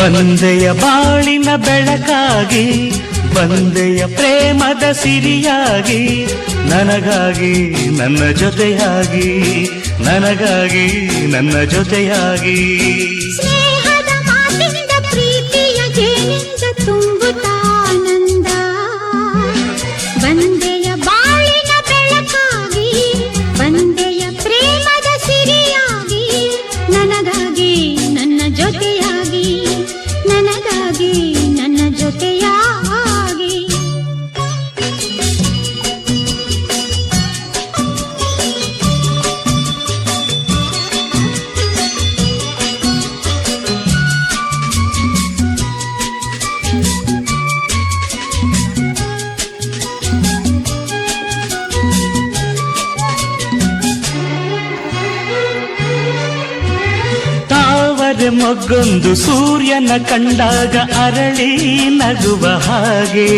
ಬಂದೆಯ ಬಾಳಿನ ಬೆಳಕಾಗಿ, ಬಂದೆಯ ಪ್ರೇಮದ ಸಿರಿಯಾಗಿ, ನನಗಾಗಿ ನನ್ನ ಜೊತೆಯಾಗಿ, ನನಗಾಗಿ ನನ್ನ ಜೊತೆಯಾಗಿ. ಸ್ನೇಹದ ಮಾತಿನಿಂದ ಪ್ರೀತಿಯ ಜೇನಿಂದ ತುಂಬುತ್ತಾನಂದ. ಬಂದೆಯ ಬಾಳಿನ ಬೆಳಕಾಗಿ, ಬಂದೆಯ ಪ್ರೇಮದ ಸಿರಿಯಾಗಿ, ನನಗಾಗಿ ನನ್ನ ಜೊತೆಯಾಗಿ, ನನಗಾಗಿ ನನ್ನ ಜೊತೆಯಾಗಿ. ಮೊಗ್ಗೊಂದು ಸೂರ್ಯನ ಕಂಡಾಗ ಅರಳಿ ನಗುವ ಹಾಗೆ,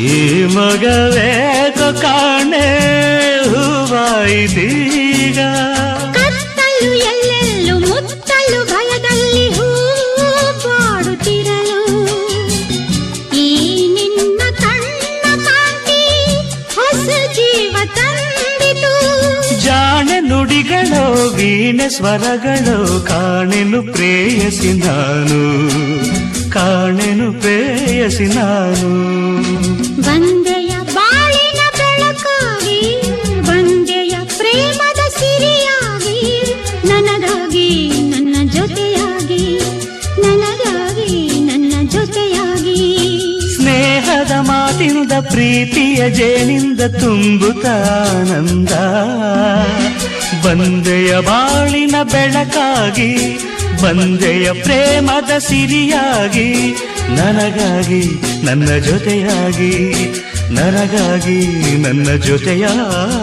ಈ ಮಗವೇಕೋ ಕಾಣೆ ಹೂವಾಯಿತೀಗ. ಕತ್ತಲು ಎಲ್ಲೆಲ್ಲೂ ಮುತ್ತಲು ಭಯದಲ್ಲಿ ಹೂ ಬಾಡುತ್ತಿರಲು, ಈ ನಿನ್ನ ಕಣ್ಣ ಕಾಂತಿ ಹೊಸ ಜೀವ ತಂದಿತು. ಜಾಣೆ ನುಡಿಗಳೋ ವೀಣೆ ಸ್ವರಗಳೋ ಕಾಣೆನು ಪ್ರೇಯಸಿ ನಾನು, ಕಾಣೆನು ಪ್ರೇಯಸಿ ನಾನು. ಬಂದೆಯ ಬಾಳಿನ ಬೆಳಕಾಗಿ, ಬಂದೆಯ ಪ್ರೇಮದ ಸಿರಿಯಾಗಿ, ನನಗಾಗಿ ನನ್ನ ಜೊತೆಯಾಗಿ, ನನಗಾಗಿ ನನ್ನ ಜೊತೆಯಾಗಿ. ಸ್ನೇಹದ ಮಾತಿನಿಂದ ಪ್ರೀತಿಯ ಜೇನಿಂದ ತುಂಬುತ್ತಾನಂದ. ಬಂದೆಯ ಬಾಳಿನ ಬೆಳಕಾಗಿ, ಬಂದೆಯ ಪ್ರೇಮದ ಸಿರಿಯಾಗಿ, ನನಗಾಗಿ ನನ್ನ ಜೊತೆಯಾಗಿ, ನನಗಾಗಿ ನನ್ನ ಜೊತೆಯಾಗಿ.